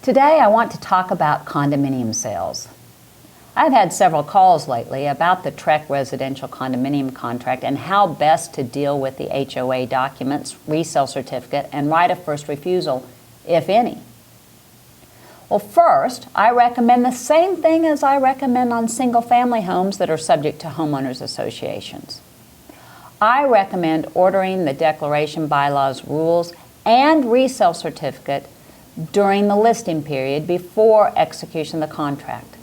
Today I want to talk about condominium sales. I've had several calls lately about the TREC residential condominium contract and how best to deal with the HOA documents, resale certificate, and right of first refusal, if any. Well, first, I recommend the same thing as I recommend on single-family homes that are subject to homeowners associations. I recommend ordering the declaration, bylaws, rules, and resale certificate during the listing period before execution of the contract.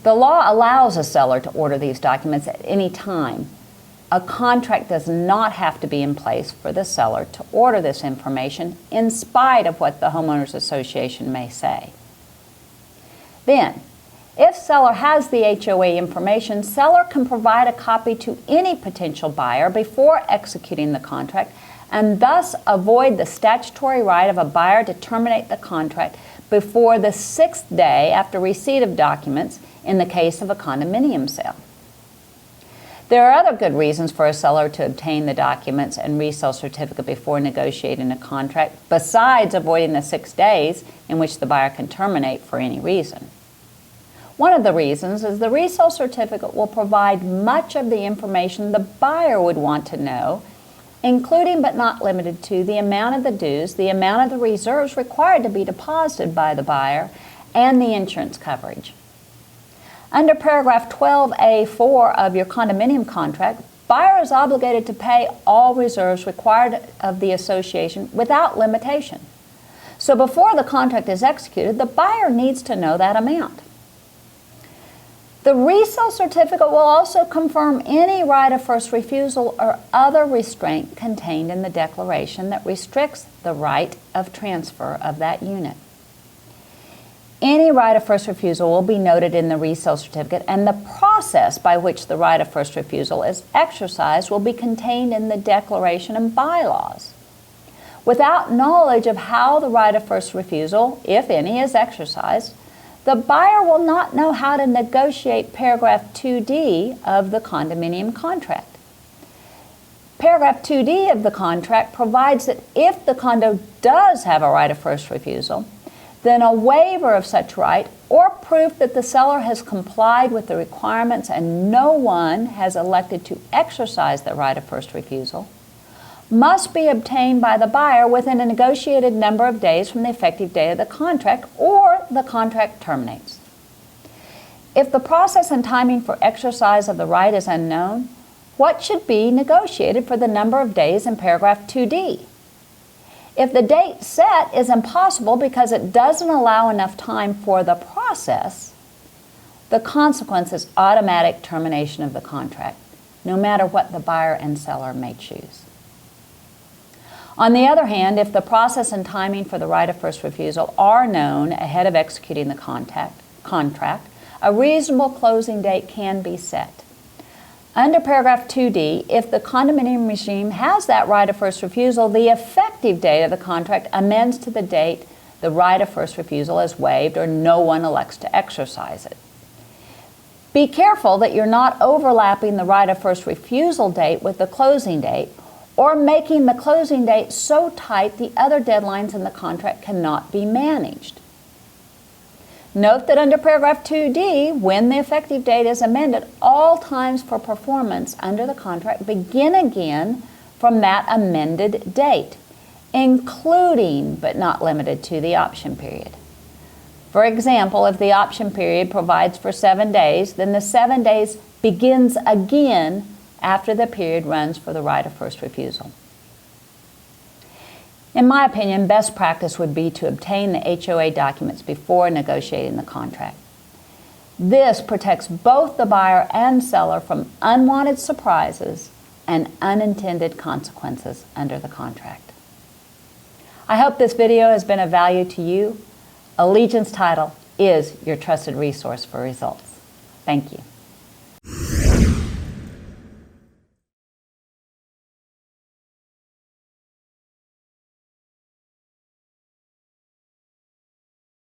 The law allows a seller to order these documents at any time. A contract does not have to be in place for the seller to order this information in spite of what the homeowners association may say. Then, if seller has the HOA information, seller can provide a copy to any potential buyer before executing the contract and thus avoid the statutory right of a buyer to terminate the contract before the 6th day after receipt of documents in the case of a condominium sale. There are other good reasons for a seller to obtain the documents and resale certificate before negotiating a contract, besides avoiding the 6 days in which the buyer can terminate for any reason. One of the reasons is the resale certificate will provide much of the information the buyer would want to know, including but not limited to the amount of the dues, the amount of the reserves required to be deposited by the buyer, and the insurance coverage. Under paragraph 12A4 of your condominium contract, buyer is obligated to pay all reserves required of the association without limitation. So before the contract is executed, the buyer needs to know that amount. The resale certificate will also confirm any right of first refusal or other restraint contained in the declaration that restricts the right of transfer of that unit. Any right of first refusal will be noted in the resale certificate, and the process by which the right of first refusal is exercised will be contained in the declaration and bylaws. Without knowledge of how the right of first refusal, if any, is exercised, the buyer will not know how to negotiate paragraph 2D of the condominium contract. Paragraph 2D of the contract provides that if the condo does have a right of first refusal, then a waiver of such right or proof that the seller has complied with the requirements and no one has elected to exercise the right of first refusal must be obtained by the buyer within a negotiated number of days from the effective date of the contract, or the contract terminates. If the process and timing for exercise of the right is unknown, what should be negotiated for the number of days in paragraph 2D? If the date set is impossible because it doesn't allow enough time for the process, the consequence is automatic termination of the contract, no matter what the buyer and seller may choose. On the other hand, if the process and timing for the right of first refusal are known ahead of executing the contract, a reasonable closing date can be set. Under paragraph 2D, if the condominium regime has that right of first refusal, the effective date of the contract amends to the date the right of first refusal is waived or no one elects to exercise it. Be careful that you're not overlapping the right of first refusal date with the closing date, or making the closing date so tight the other deadlines in the contract cannot be managed. Note that under paragraph 2D, when the effective date is amended, all times for performance under the contract begin again from that amended date, including but not limited to the option period. For example, if the option period provides for 7 days, then the 7 days begins again after the period runs for the right of first refusal. In my opinion, best practice would be to obtain the HOA documents before negotiating the contract. This protects both the buyer and seller from unwanted surprises and unintended consequences under the contract. I hope this video has been of value to you. Allegiance Title is your trusted resource for results. Thank you.